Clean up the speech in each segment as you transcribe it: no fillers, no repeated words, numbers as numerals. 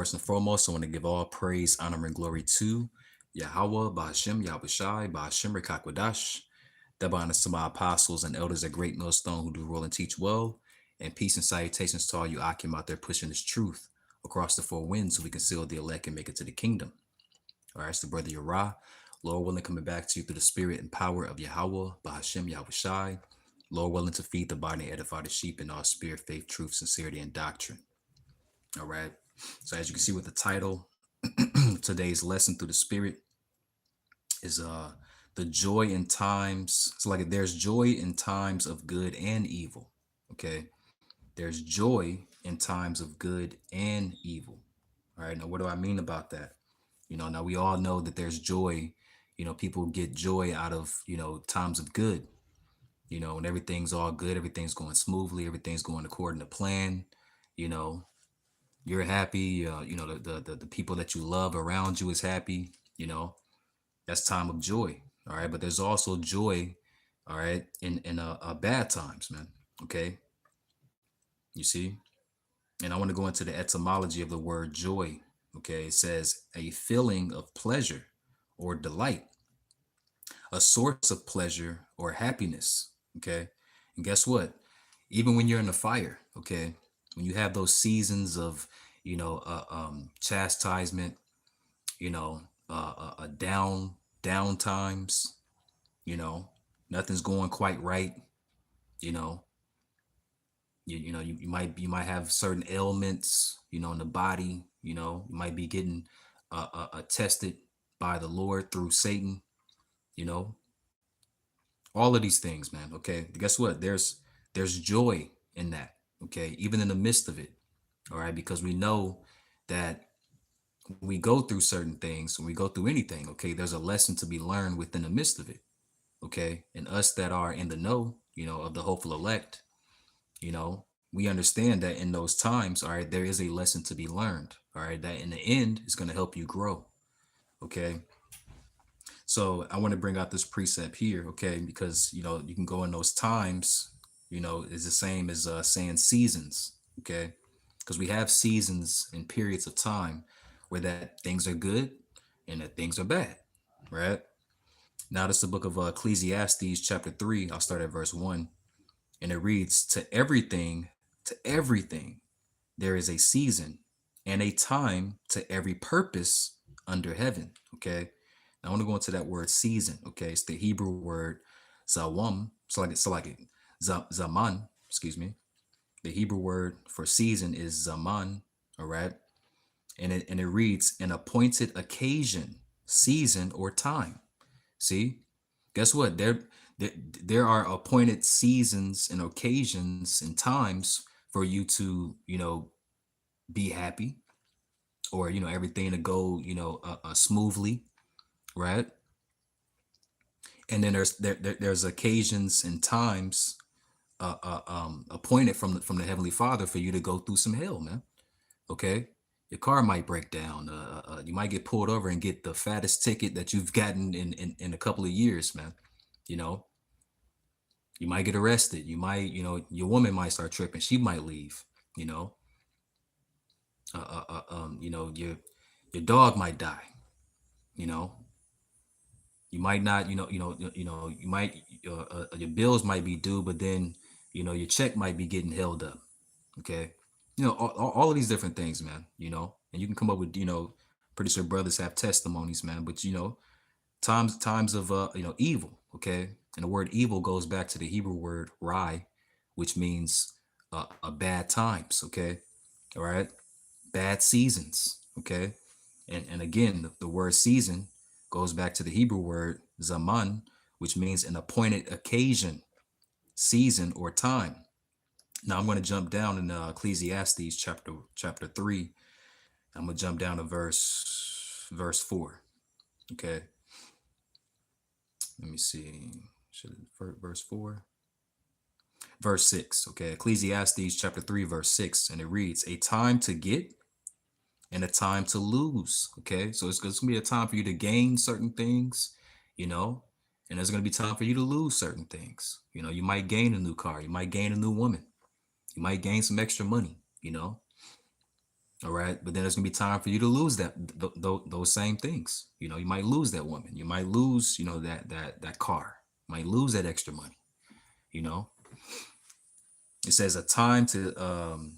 First and foremost, I want to give all praise, honor, and glory to Yahweh, Bahashem, Yahushai, Bahashem, Rekakwadash. Double honors to my apostles and elders at Great Millstone who do rule and teach well. And peace and salutations to all you Akim out there pushing this truth across the four winds so we can seal the elect and make it to the kingdom. All right, it's the brother Yara. Lord willing, coming back to you through the spirit and power of Yahweh, Bahashem, Yahushai. Lord willing to feed the body and edify the sheep in all spirit, faith, truth, sincerity, and doctrine. All right. So as you can see with the title, today's lesson through the spirit is the joy in times. So like there's joy in times of good and evil. Okay. There's joy in times of good and evil. All right. Now what do I mean about that? Now we all know that there's joy. People get joy out of, times of good. When everything's all good, everything's going smoothly, everything's going according to plan, you know, you're happy, the people that you love around you is happy, that's time of joy. All right. But there's also joy, all right, in bad times, man. Okay. You see? And I want to go into the etymology of the word joy. Okay. It says a feeling of pleasure or delight, a source of pleasure or happiness. Okay. And guess what? Even when you're in the fire, okay, when you have those seasons of, chastisement, down times, you know, nothing's going quite right, you know, you might have certain ailments, in the body, you might be getting tested by the Lord through Satan, you know, all of these things, man. Okay, guess what? There's joy in that. Okay, even in the midst of it. All right, because we know that when we go through certain things, when we go through anything, okay, there's a lesson to be learned within the midst of it. Okay, and us that are in the know, of the hopeful elect, we understand that in those times, all right, there is a lesson to be learned. All right, that in the end is going to help you grow. Okay, so I want to bring out this precept here, okay, because you can go in those times, is the same as saying seasons, okay, because we have seasons and periods of time where that things are good and that things are bad, right? Now this is the book of Ecclesiastes chapter 3. I'll start at verse 1, and it reads, to everything there is a season and a time to every purpose under heaven. Okay. Now I want to go into that word season. Okay. It's the Hebrew word zawam. Zaman, excuse me. The Hebrew word for season is zaman. All right. And it reads an appointed occasion, season, or time. See, guess what? There are appointed seasons and occasions and times for you to, be happy, or everything to go, smoothly, right? And then there's occasions and times appointed from the Heavenly Father for you to go through some hell, man. Okay, your car might break down. You might get pulled over and get the fattest ticket that you've gotten in a couple of years, man. You know, you might get arrested. You might, your woman might start tripping. She might leave. You know, your dog might die. You know, you might not. You might your bills might be due, but then your check might be getting held up. Okay, all of these different things, man. And you can come up with pretty sure brothers have testimonies, man. But times of evil. Okay, and the word evil goes back to the Hebrew word rai, which means a bad times. Okay, all right, bad seasons. Okay, and again the word season goes back to the Hebrew word zaman, which means an appointed occasion, season, or time. Now I'm going to jump down in Ecclesiastes chapter 3. I'm going to jump down to verse 4. Okay. Let me see. Verse 4. Verse 6. Okay. Ecclesiastes chapter 3 verse 6, and it reads, a time to get and a time to lose. Okay. So it's going to be a time for you to gain certain things, and there's going to be time for you to lose certain things. You might gain a new car, you might gain a new woman, you might gain some extra money, All right. But then there's gonna be time for you to lose those same things. You might lose that woman. You might lose, that car. You might lose that extra money. You know, it says a time to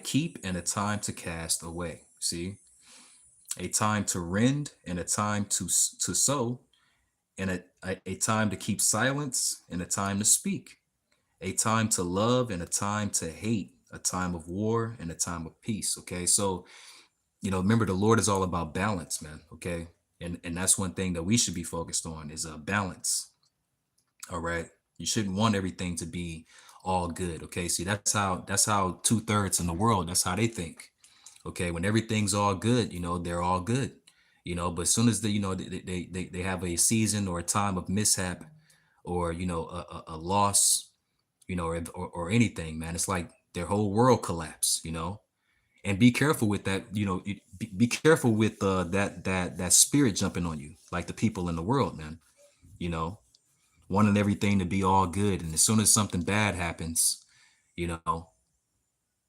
keep and a time to cast away. See, a time to rend and a time to sow, and a time to keep silence and a time to speak, a time to love and a time to hate, a time of war and a time of peace. Okay, so remember, the Lord is all about balance, man. Okay, and that's one thing that we should be focused on is a balance. All right, you shouldn't want everything to be all good. Okay, see, that's how 2/3 in the world, that's how they think. Okay, when everything's all good, they're all good. But as soon as they have a season or a time of mishap, or a loss, or anything, man, it's like their whole world collapse. And be careful with that. Be careful with that spirit jumping on you, like the people in the world, man. You know, wanting everything to be all good, and as soon as something bad happens, you know,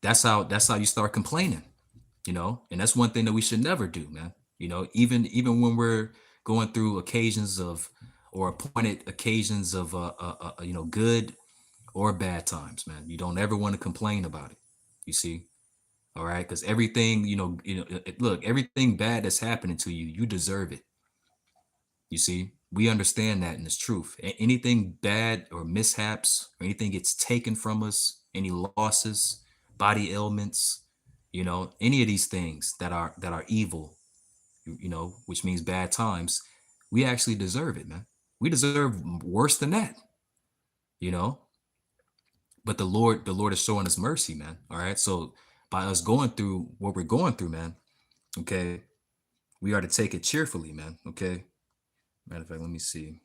that's how you start complaining. And that's one thing that we should never do, man. Even when we're going through occasions of, or appointed occasions of good or bad times, man. You don't ever want to complain about it. You see. All right, because everything, look, everything bad that's happening to you, you deserve it. You see, we understand that, and it's truth. Anything bad or mishaps, or anything gets taken from us, any losses, body ailments, any of these things that are evil, which means bad times, we actually deserve it, man. We deserve worse than that, you know. But the Lord is showing us mercy, man. All right, so by us going through what we're going through, man, okay, we are to take it cheerfully, man. Okay. Matter of fact, let me see.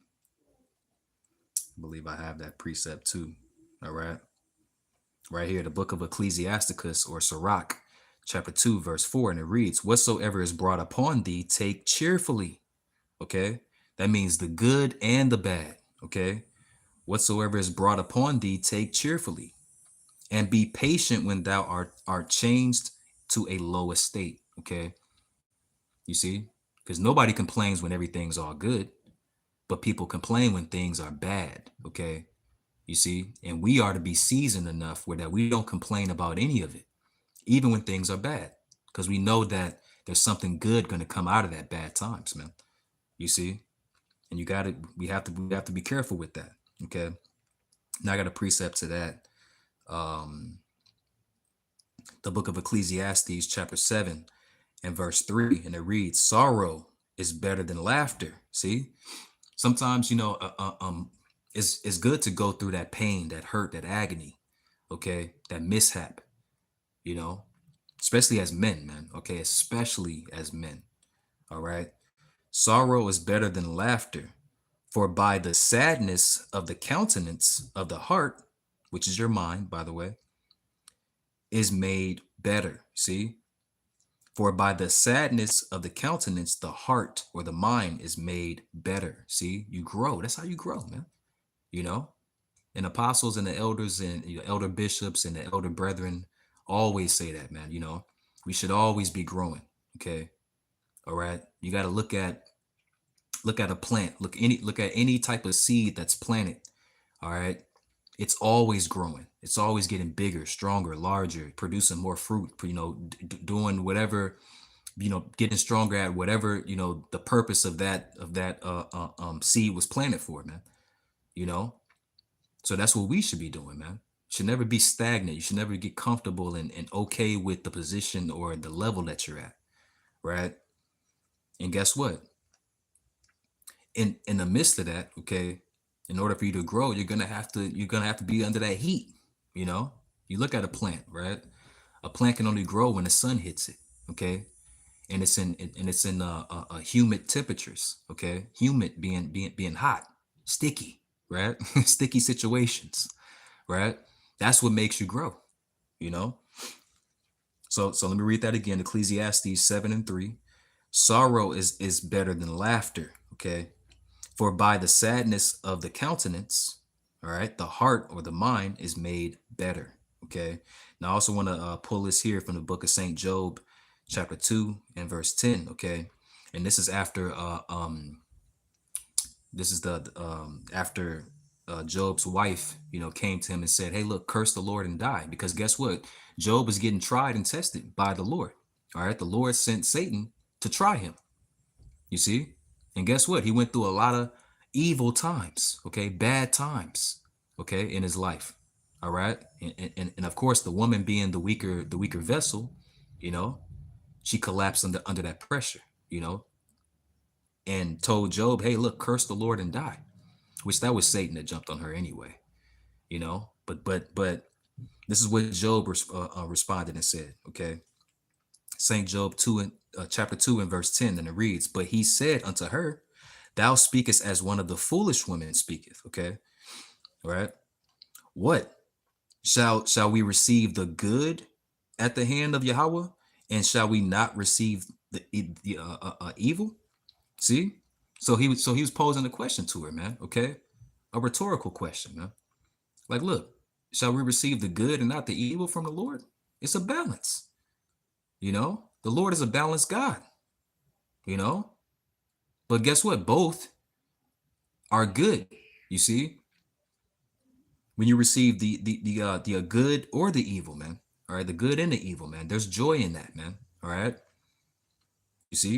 I believe I have that precept too. All right. Right here, the book of Ecclesiasticus, or Sirach, chapter 2, verse 4, and it reads, "Whatsoever is brought upon thee, take cheerfully." Okay. That means the good and the bad. Okay. Whatsoever is brought upon thee, take cheerfully, and be patient when thou art changed to a low estate. Okay. You see? Because nobody complains when everything's all good, but people complain when things are bad. Okay. You see? And we are to be seasoned enough where that we don't complain about any of it, even when things are bad. Because we know that there's something good going to come out of that bad times, man. You see? And we have to be careful with that. Okay. Now I got a precept to that. The book of Ecclesiastes, chapter 7 and verse 3, and it reads, "Sorrow is better than laughter." See, sometimes it's good to go through that pain, that hurt, that agony, okay, that mishap, you know, especially as men, man. Okay, especially as men. All right, sorrow is better than laughter, for by the sadness of the countenance of the heart, which is your mind, by the way, is made better. See, for by the sadness of the countenance, the heart or the mind is made better. See, you grow. That's how you grow, man. You know, and apostles and the elders and elder bishops and the elder brethren always say that, man. We should always be growing. Okay. All right. You got to look at a plant. Look at any type of seed that's planted. All right. It's always growing. It's always getting bigger, stronger, larger, producing more fruit, doing whatever, getting stronger at whatever, the purpose of that seed was planted for, man. You know? So that's what we should be doing, man. You should never be stagnant. You should never get comfortable and okay with the position or the level that you're at. Right. And guess what? In the midst of that, okay, in order for you to grow, you're gonna have to be under that heat. You know, you look at a plant, right? A plant can only grow when the sun hits it, okay, and it's in humid temperatures, okay, humid being hot, sticky, right, sticky situations, right? That's what makes you grow, you know. So let me read that again. Ecclesiastes 7:3. Sorrow is better than laughter, okay, for by the sadness of the countenance, all right, the heart or the mind is made better. Okay. Now, I also want to pull this here from the book of St. Job, chapter 2 and verse 10. Okay. And this is after, this is the, after Job's wife, came to him and said, hey, look, curse the Lord and die. Because guess what? Job was getting tried and tested by the Lord. All right. The Lord sent Satan to try him. You see? And guess what? He went through a lot of evil times, okay? Bad times, okay, in his life. All right. And of course, the woman being the weaker vessel, you know, she collapsed under that pressure, you know, and told Job, hey, look, curse the Lord and die. Which that was Satan that jumped on her anyway, you know. But this is what Job responded and said, okay? St. Job 2 and chapter 2 and verse 10, and it reads, but he said unto her, thou speakest as one of the foolish women speaketh. Okay. All right. What shall we receive the good at the hand of Yahweh, and shall we not receive the evil? See, so he was posing a question to her, man. Okay, a rhetorical question, man. Like, look, shall we receive the good and not the evil from the Lord? It's a balance. You know, the Lord is a balanced God. You know, but guess what? Both are good. You see, when you receive the good or the evil, man. All right, the good and the evil, man. There's joy in that, man. All right. You see,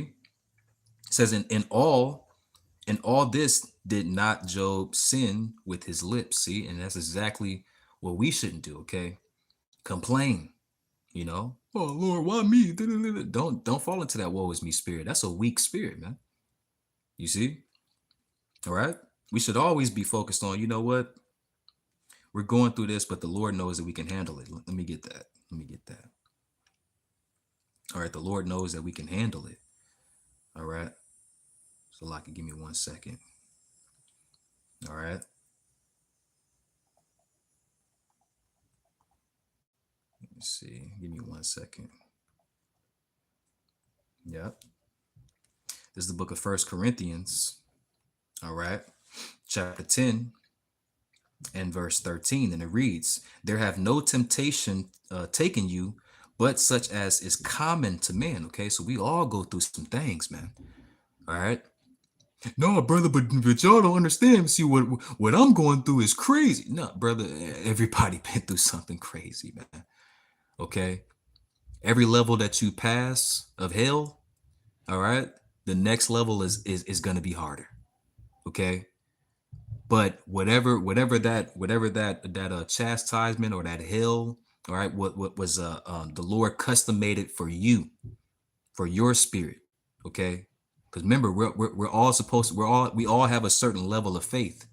it says in all this did not Job sin with his lips. See, and that's exactly what we shouldn't do. Okay, complain. You know, oh Lord, why me? Don't fall into that woe is me spirit. That's a weak spirit, man. You see, all right. We should always be focused on, you know what? We're going through this, but the Lord knows that we can handle it. Let me get that. Let me get that. All right. The Lord knows that we can handle it. All right. So, Lockie, give me 1 second. All right. Let me see. Give me 1 second. Yep. This is the book of 1 Corinthians. All right. Chapter 10 and verse 13. And it reads, there have no temptation taken you, but such as is common to man. Okay. So we all go through some things, man. All right. No, brother, but y'all don't understand. See, what I'm going through is crazy. No, brother, everybody been through something crazy, man. Okay. Every level that you pass of hell, all right, the next level is gonna be harder. Okay. But whatever that chastisement or that hell, all right, what was the Lord custom made it for you, for your spirit. Okay. Because remember, we're all supposed to, we all have a certain level of faith,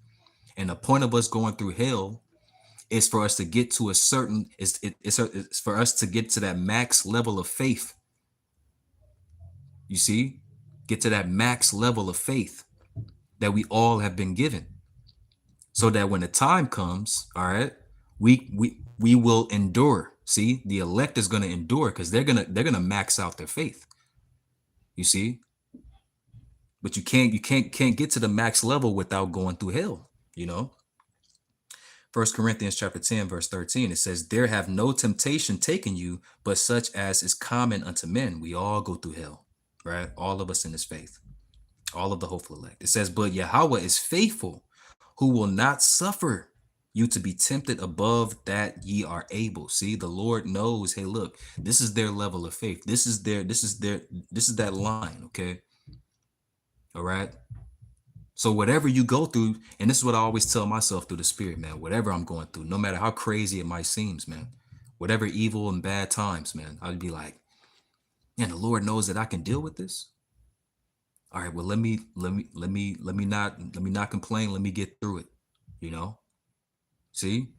and the point of us going through hell is for us to get to a certain, it's for us to get to that max level of faith. You see, get to that max level of faith that we all have been given, so that when the time comes, all right, we will endure. See, the elect is going to endure because they're gonna max out their faith. You see. But you can't get to the max level without going through hell, you know. 1 Corinthians chapter 10, verse 13, it says, there have no temptation taken you, but such as is common unto men. We all go through hell, right? All of us in this faith, all of the hopeful elect. It says, but Yahweh is faithful, who will not suffer you to be tempted above that ye are able. See, the Lord knows, hey, look, this is their level of faith. This is that line, okay? All right. So whatever you go through, and this is what I always tell myself through the spirit, man, whatever I'm going through, no matter how crazy it might seem, man, whatever evil and bad times, man, I'd be like, man, the Lord knows that I can deal with this. All right, well, let me not complain. Let me get through it. You know, see,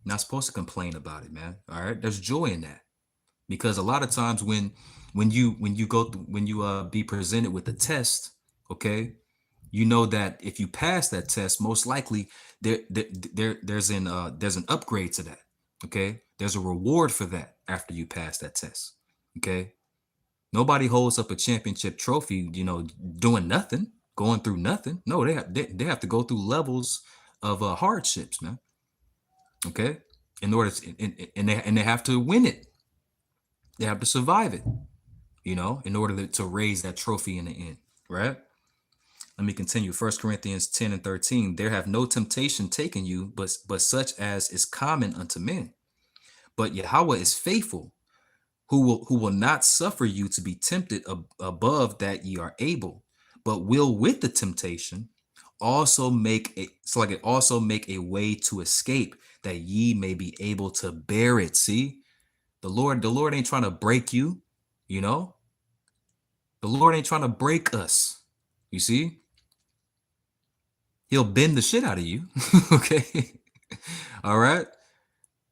not supposed to complain about it, man. All right. There's joy in that, because a lot of times when you be presented with a test, okay, you know that if you pass that test, most likely there's an upgrade to that. Okay. There's a reward for that after you pass that test. Okay. Nobody holds up a championship trophy, you know, doing nothing, going through nothing. No, they have to go through levels of hardships, man. Okay. in order to, and they have to win it. They have to survive it, in order to raise that trophy in the end, right? Let me continue. 1 Corinthians 10 and 13. There have no temptation taken you, but such as is common unto men. But Yahweh is faithful, who will not suffer you to be tempted above that ye are able, but will with the temptation also make a way to escape, that ye may be able to bear it. See, the Lord ain't trying to break you, you know. The Lord ain't trying to break us. You see, He'll bend the shit out of you. Okay. All right.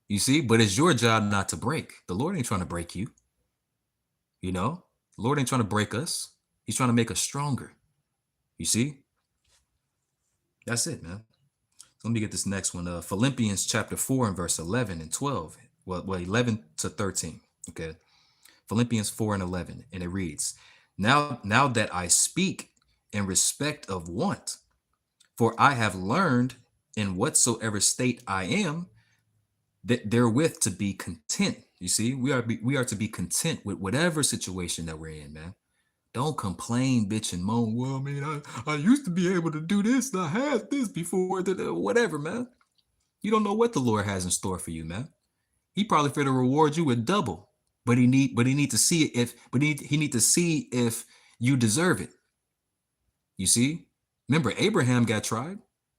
You see, but it's your job not to break. The Lord ain't trying to break you. The Lord ain't trying to break us. He's trying to make us stronger. You see? That's it, man. So let me get this next one. Philippians chapter 4 and verse 11 and 12. Well, 11 to 13. Okay. Philippians 4 and 11. And it reads, Now that I speak in respect of want, for I have learned in whatsoever state I am, that therewith to be content. You see, we are to be content with whatever situation that we're in, man. Don't complain, bitch, and moan. Well, man, I used to be able to do this, and I had this before, whatever, man. You don't know what the Lord has in store for you, man. He probably for to reward you with double, but he need to see he need to see if you deserve it. You see, remember Abraham got tried.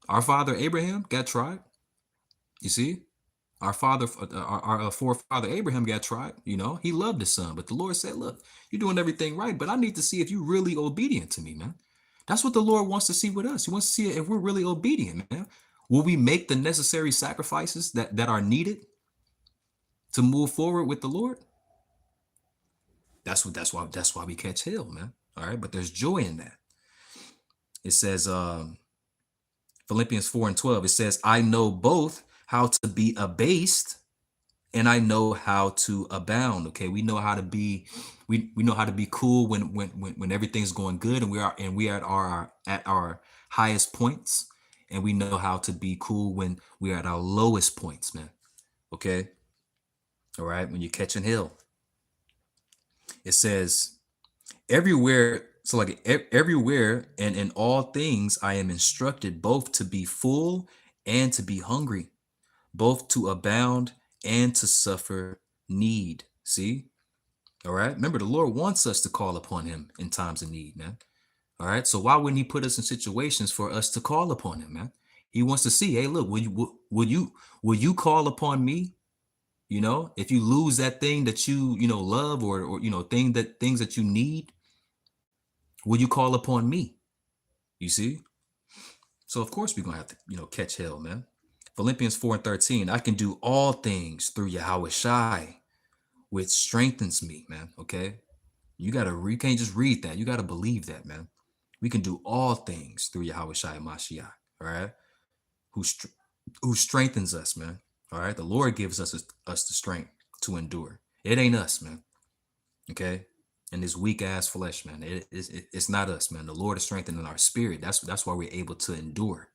Our father Abraham got tried. You see, our forefather Abraham got tried. He loved his son, but the Lord said, "Look, you're doing everything right, but I need to see if you're really obedient to me, man." That's what the Lord wants to see with us. He wants to see if we're really obedient, man. Will we make the necessary sacrifices that are needed to move forward with the Lord? That's why we catch hell, man. All right, but there's joy in that. It says, Philippians 4 and 12. It says, "I know both how to be abased, and I know how to abound." Okay, we know how to be cool when everything's going good, and we are at our highest points, and we know how to be cool when we're at our lowest points, man. Okay, all right. When you're catching hell, it says, everywhere. So like everywhere and in all things, I am instructed both to be full and to be hungry, both to abound and to suffer need. See? All right. Remember, the Lord wants us to call upon him in times of need, man. All right. So why wouldn't he put us in situations for us to call upon him, man? He wants to see, hey, look, will you call upon me? If you lose that thing that you love, or things that you need, will you call upon me? You see? So of course we're gonna have to, catch hell, man. Philippians 4 and 13. I can do all things through Yahweh Shai, which strengthens me, man. Okay. You can't just read that. You gotta believe that, man. We can do all things through Yahweh Shai Mashiach, all right? Who strengthens us, man. All right. The Lord gives us the strength to endure. It ain't us, man. Okay. And this weak ass flesh, man. It's not us, man. The Lord is strengthening our spirit. That's why we're able to endure.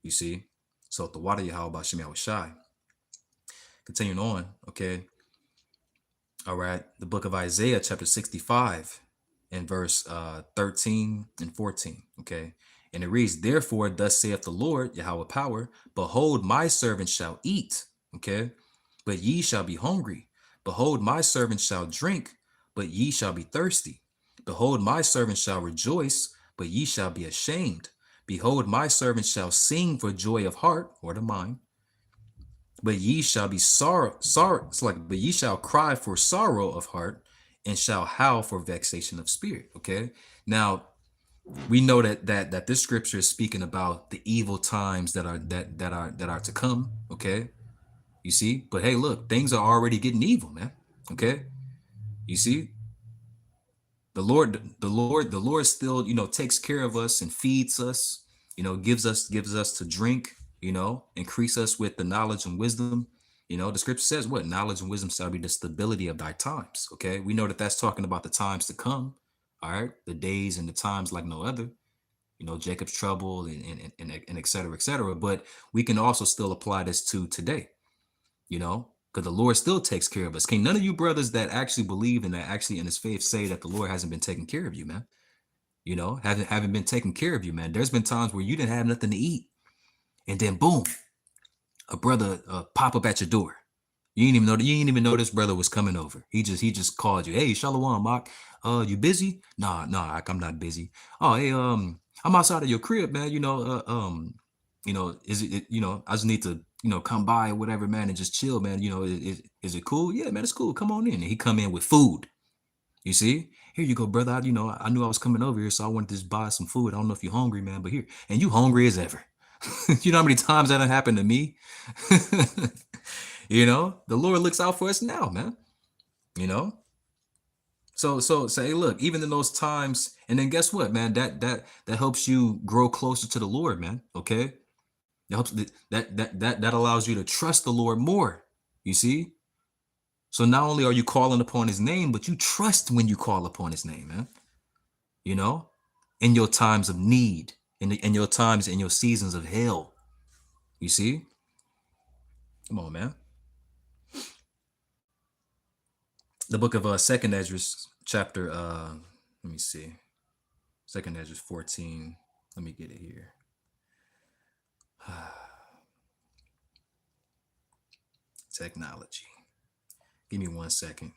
You see? So the water Yahweh Shem Yahweh Shai. Continuing on, okay. All right. The book of Isaiah, chapter 65, and verse 13 and 14. Okay. And it reads, "Therefore, thus saith the Lord, Yahweh power, behold, my servant shall eat, okay, but ye shall be hungry. Behold, my servant shall drink, but ye shall be thirsty. Behold, my servant shall rejoice, but ye shall be ashamed. Behold, my servant shall sing for joy of heart," or the mind, "but ye shall be but ye shall cry for sorrow of heart, and shall howl for vexation of spirit." Okay. Now we know that this scripture is speaking about the evil times that are to come. Okay. You see, but hey, look, things are already getting evil, man. Okay. You see, the Lord still, takes care of us and feeds us, gives us to drink, increase us with the knowledge and wisdom. The scripture says, what? Knowledge and wisdom shall be the stability of thy times. Okay. We know that that's talking about the times to come. All right. The days and the times like no other, Jacob's trouble and et cetera, et cetera. But we can also still apply this to today. you know, because the Lord still takes care of us. Can none of you brothers that actually believe and that actually in his faith say that the Lord hasn't been taking care of you, man? You know, haven't been taking care of you, man. There's been times where you didn't have nothing to eat, and then boom, a brother pop up at your door. You didn't even know this brother was coming over. He just called you. Hey, Shalom, Mark. You busy? Nah, I'm not busy. Oh, hey, I'm outside of your crib, man. I just need to, come by or whatever, man, and just chill, man. Is it cool? Yeah, man, it's cool. Come on in. And he come in with food. You see? Here you go, brother. I knew I was coming over here, so I wanted to just buy some food. I don't know if you're hungry, man, but here. And you hungry as ever. You know how many times that happened to me? The Lord looks out for us now, man. You know? So say, look, even in those times, and then guess what, man? That helps you grow closer to the Lord, man. Okay? That helps that allows you to trust the Lord more. You see? So not only are you calling upon his name, but you trust when you call upon his name, man. You know, in your times of need, in your times, in your seasons of hell. You see? Come on, man. The book of Second Ezra, chapter let me see. Second Ezra 14. Let me get it here. Technology. Give me 1 second.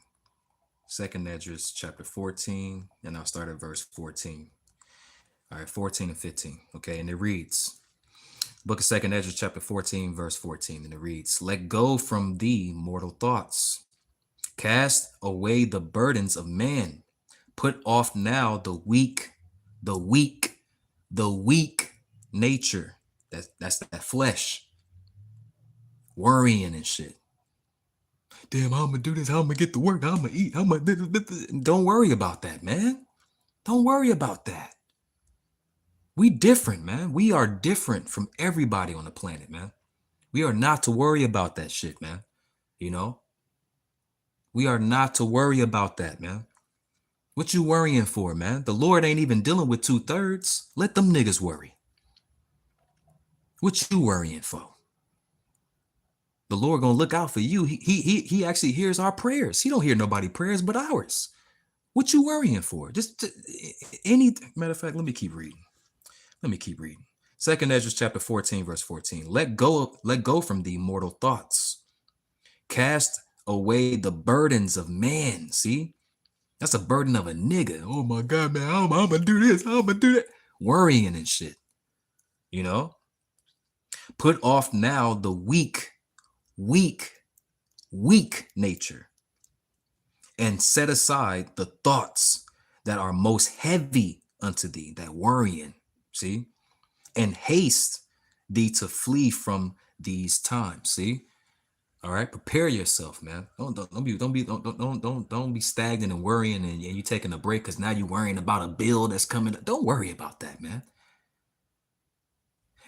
Second Ezra chapter 14, and I'll start at verse 14. All right, 14 and 15. Okay, and it reads, Book of Second Ezra chapter 14, verse 14, and it reads, Let go from thee mortal thoughts. Cast away the burdens of man. Put off now the weak nature. That's that flesh. Worrying and shit. Damn, how I'm gonna do this? How I'm gonna get to work? How I'm gonna eat? How I'm gonna... Don't worry about that, man. Don't worry about that. We different, man. We are different from everybody on the planet, man. We are not to worry about that shit, man. You know? We are not to worry about that, man. What you worrying for, man? The Lord ain't even dealing with 2/3. Let them niggas worry. What you worrying for? The Lord gonna look out for you. He actually hears our prayers. He don't hear nobody prayers but ours. What you worrying for? Just any matter of fact, let me keep reading. Second Ezra chapter 14, verse 14. Let go from thee mortal thoughts. Cast away the burdens of man. See? That's a burden of a nigga. Oh my God, man, I'm gonna do this. I'm gonna do that. Worrying and shit. You know? Put off now the weak nature, and set aside the thoughts that are most heavy unto thee, that worrying. See? And haste thee to flee from these times. See? All right, prepare yourself, man. Don't be stagnant and worrying, and you taking a break because now you're worrying about a bill that's coming. Don't worry about that, man.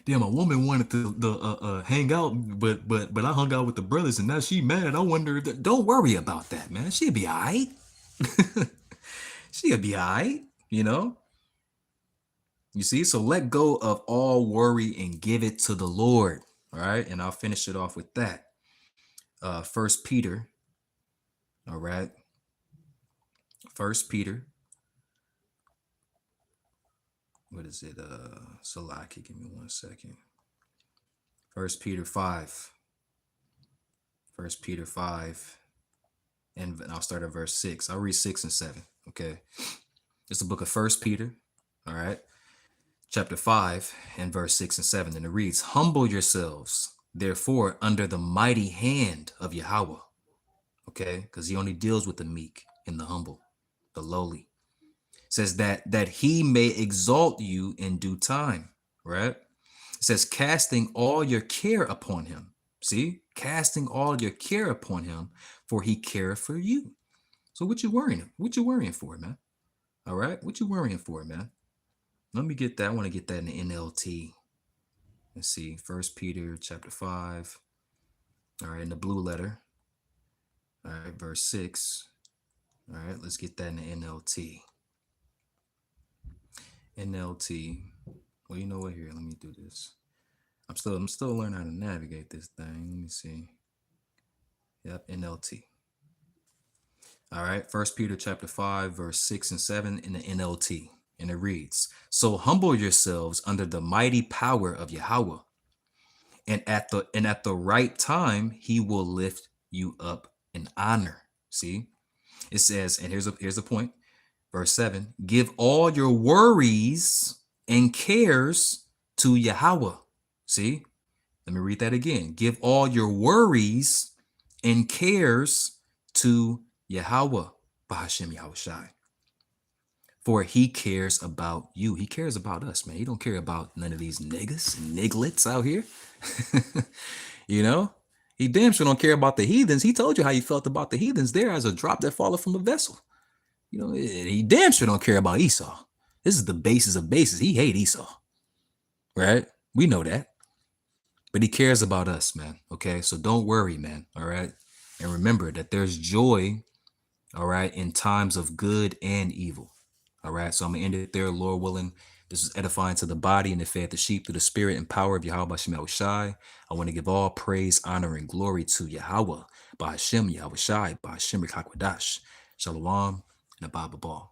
Damn, a woman wanted to hang out, but I hung out with the brothers, and now she mad. I wonder. Don't worry about that, man. She'll be all right. She'll be all right. You know. You see, so let go of all worry and give it to the Lord. All right, and I'll finish it off with that. First Peter. All right. First Peter. What is it? Salaki, give me 1 second. First Peter 5. First Peter 5. And I'll start at verse 6. I'll read 6 and 7. Okay. It's the book of First Peter. All right. Chapter 5 and verse 6 and 7. And it reads, Humble yourselves, therefore, under the mighty hand of Yahweh. Okay, because he only deals with the meek and the humble, the lowly. It says that he may exalt you in due time, right? It says casting all your care upon him. See, casting all your care upon him, for he careth for you. So what you worrying? What you worrying for, man? All right, what you worrying for, man? Let me get that. I want to get that in the NLT. Let's see, First Peter chapter 5. All right, in the blue letter. All right, verse 6. All right, let's get that in the NLT. NLT. Well, you know what? Here, let me do this. I'm still learning how to navigate this thing. Let me see. Yep, NLT. All right, First Peter chapter 5, verse 6 and 7 in the NLT. And it reads, so humble yourselves under the mighty power of Yahweh, and at the right time he will lift you up in honor. See? It says, and here's a point. Verse 7, give all your worries and cares to Yahweh. See? Let me read that again. Give all your worries and cares to Yahweh, Bahashem Yahushai. For he cares about you. He cares about us, man. He don't care about none of these niggas and nigglets out here. You know? He damn sure don't care about the heathens. He told you how he felt about the heathens there as a drop that falleth from a vessel. You know, he damn sure don't care about Esau. This is the basis of basis. He hate Esau. Right? We know that. But he cares about us, man. Okay? So don't worry, man. All right? And remember that there's joy, all right, in times of good and evil. All right, so I'm going to end it there, Lord willing. This is edifying to the body and it fed the sheep through the spirit and power of Yahweh Hashem Yahushai. I want to give all praise, honor, and glory to Yahweh, by Hashem Yahushai, by Hashem Rikakwadash. Shalom and Abba Ball.